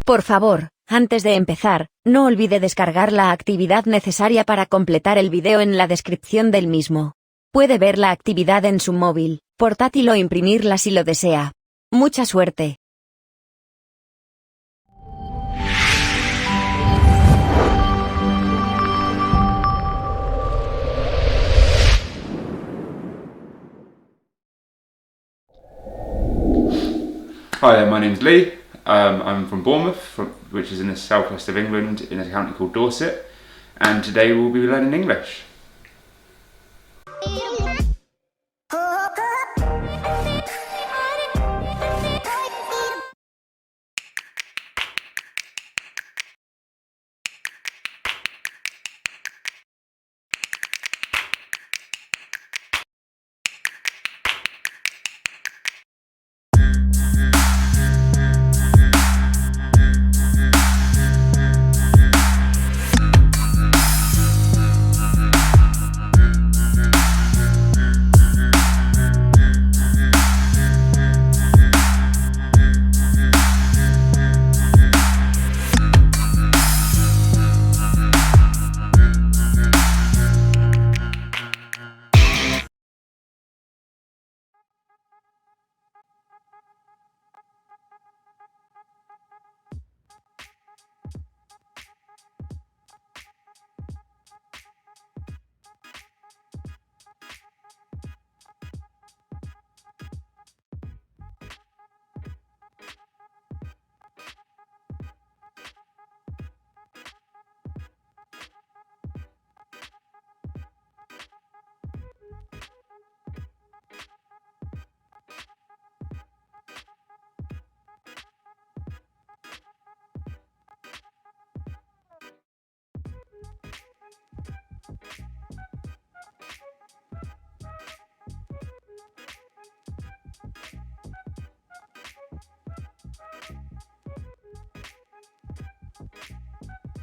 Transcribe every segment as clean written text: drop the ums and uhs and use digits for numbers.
Por favor, antes de empezar, no olvide descargar la actividad necesaria para completar el video en la descripción del mismo. Puede ver la actividad en su móvil, portátil o imprimirla si lo desea. ¡Mucha suerte! Hi there, my name's Lee. I'm from Bournemouth, which is in the southwest of England, in a county called Dorset, and today we'll be learning English.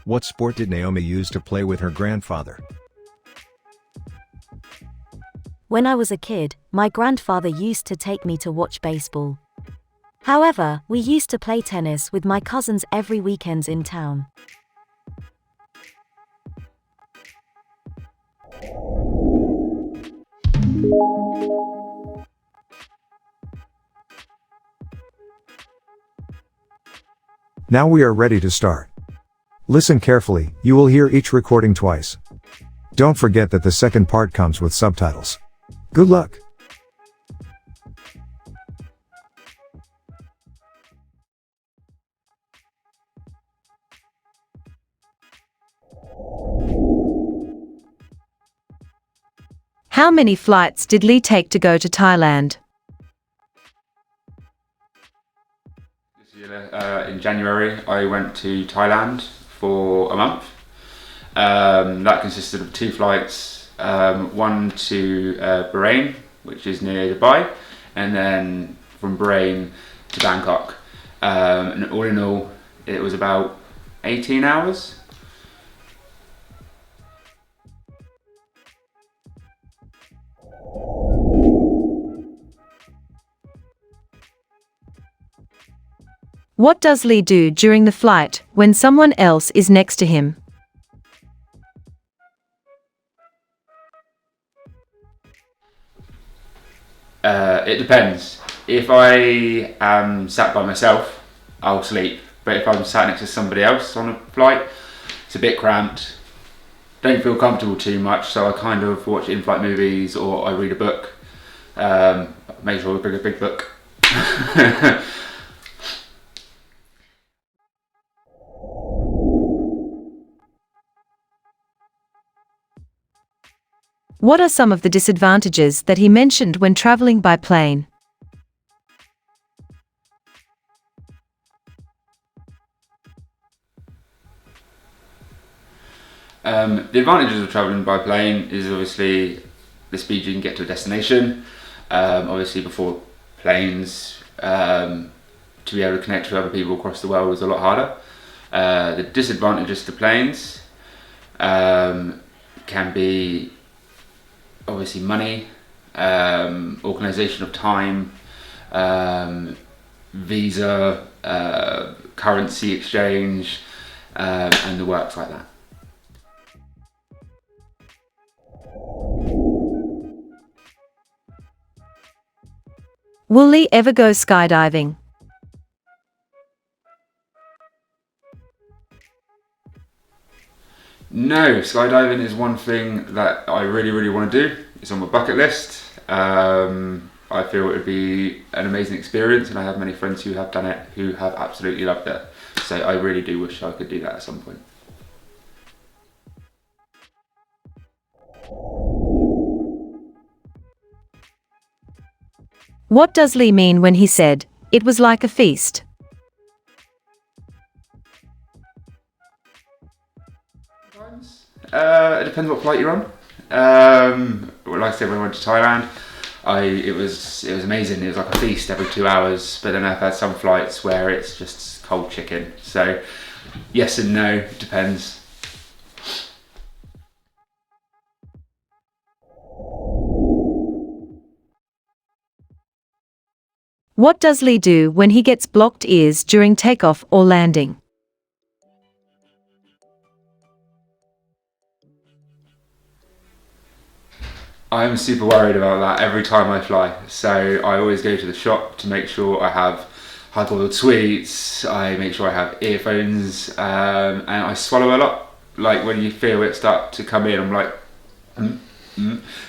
What sport did Naomi use to play with her grandfather? When I was a kid, my grandfather used to take me to watch baseball. However, we used to play tennis with my cousins every weekend in town. Now we are ready to start. Listen carefully, you will hear each recording twice. Don't forget that the second part comes with subtitles. Good luck! How many flights did Lee take to go to Thailand? This year, in January, I went to Thailand for a month. That consisted of 2 flights, one to Bahrain, which is near Dubai, and then from Bahrain to Bangkok. And all in all, it was about 18 hours. What does Lee do during the flight when someone else is next to him? It depends. If I am sat by myself, I'll sleep. But if I'm sat next to somebody else on a flight, it's a bit cramped. Don't feel comfortable too much, so I kind of watch in-flight movies or I read a book. Make sure I bring a big book. What are some of the disadvantages that he mentioned when traveling by plane? The advantages of travelling by plane is obviously the speed you can get to a destination. Obviously before planes, to be able to connect with other people across the world was a lot harder. The disadvantages to planes can be obviously money, organisation of time, visa, currency exchange, and the works like that. Will Lee ever go skydiving? No, skydiving is one thing that I really want to do. It's on my bucket list. I feel it would be an amazing experience, and I have many friends who have done it who have absolutely loved it. So I really do wish I could do that at some point. What does Lee mean when he said, "It was like a feast"? It depends what flight you're on. Like I said, when I went to Thailand, it was amazing. It was like a feast every 2 hours. But then I've had some flights where it's just cold chicken. So yes and no, depends. What does Lee do when he gets blocked ears during takeoff or landing? I'm super worried about that every time I fly. So I always go to the shop to make sure I have hard-boiled sweets. I make sure I have earphones, and I swallow a lot. Like when you feel it start to come in, I'm like,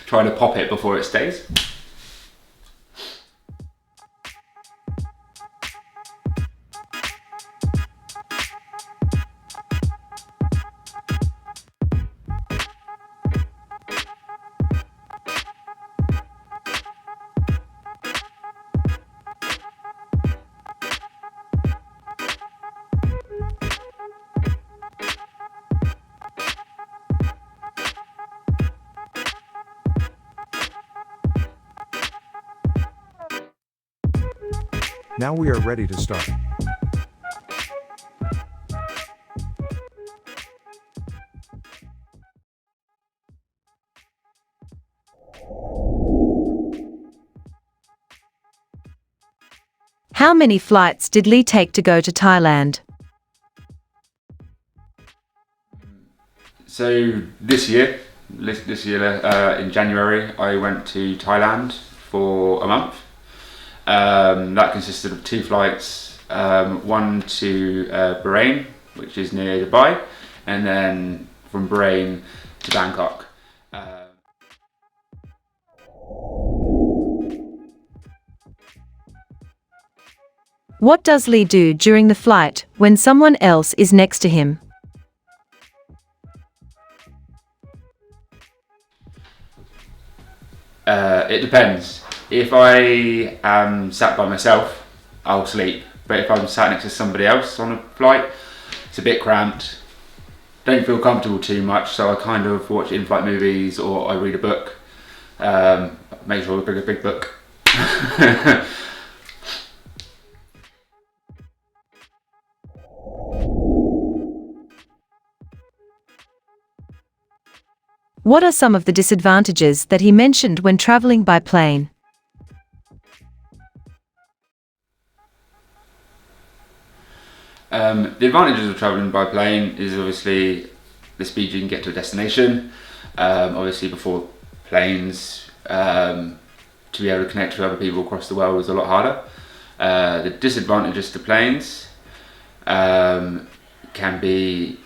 trying to pop it before it stays. Now we are ready to start. How many flights did Lee take to go to Thailand? So this year in January, I went to Thailand for a month. That consisted of 2 flights, one to Bahrain, which is near Dubai, and then from Bahrain to Bangkok. What does Lee do during the flight when someone else is next to him? It depends. If I am sat by myself, I'll sleep. But if I'm sat next to somebody else on a flight, it's a bit cramped. Don't feel comfortable too much, so I kind of watch in-flight movies or I read a book. Make sure I bring a big book. What are some of the disadvantages that he mentioned when traveling by plane? The advantages of travelling by plane is obviously the speed you can get to a destination. Obviously before planes, to be able to connect with other people across the world is a lot harder. The disadvantages to planes can be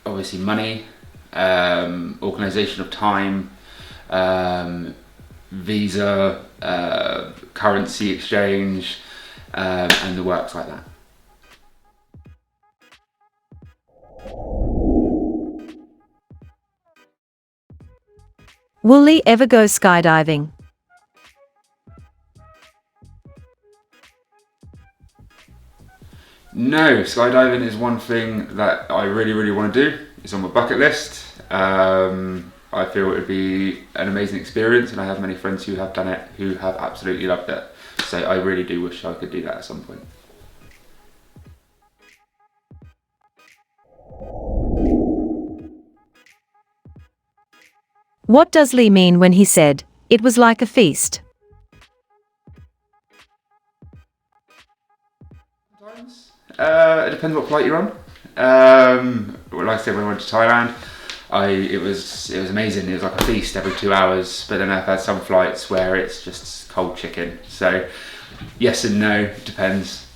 obviously money, organisation of time, visa, currency exchange, and the works like that. Will Lee ever go skydiving? No, skydiving is one thing that I really want to do. It's on my bucket list. I feel it would be an amazing experience, and I have many friends who have done it who have absolutely loved it. So I really do wish I could do that at some point. What does Lee mean when he said, "It was like a feast"? It depends what flight you're on. Like I said, when I went to Thailand, it was amazing. It was like a feast every 2 hours. But then I've had some flights where it's just cold chicken. So yes and no, depends.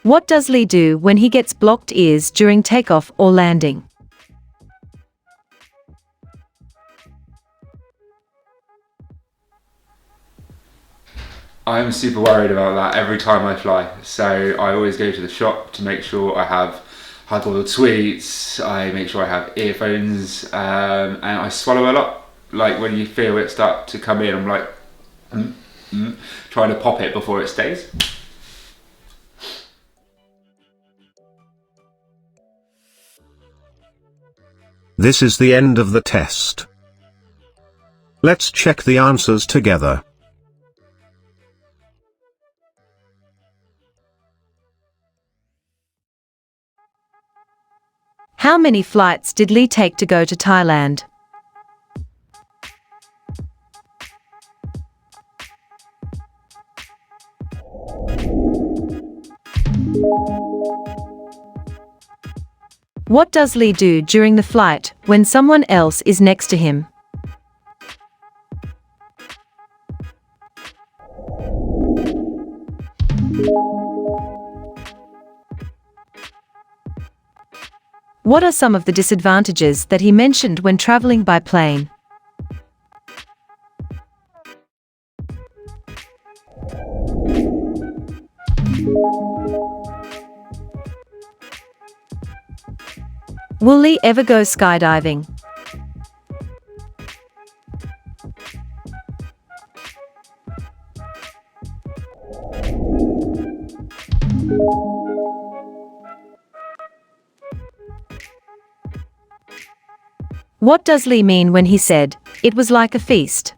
What does Lee do when he gets blocked ears during takeoff or landing? I'm super worried about that every time I fly. So I always go to the shop to make sure I have hard-boiled sweets. I make sure I have earphones, and I swallow a lot. Like when you feel it start to come in, I'm like, trying to pop it before it stays. This is the end of the test. Let's check the answers together. How many flights did Lee take to go to Thailand? What does Lee do during the flight when someone else is next to him? What are some of the disadvantages that he mentioned when traveling by plane? Will Lee ever go skydiving? What does Lee mean when he said, "It was like a feast"?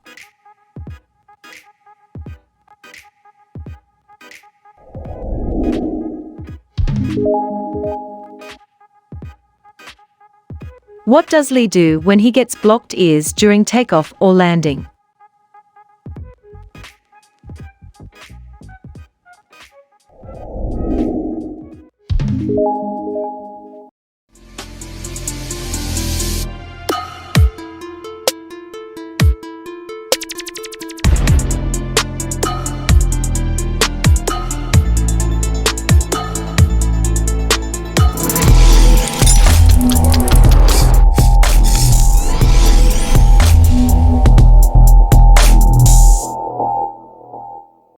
What does Lee do when he gets blocked ears during takeoff or landing?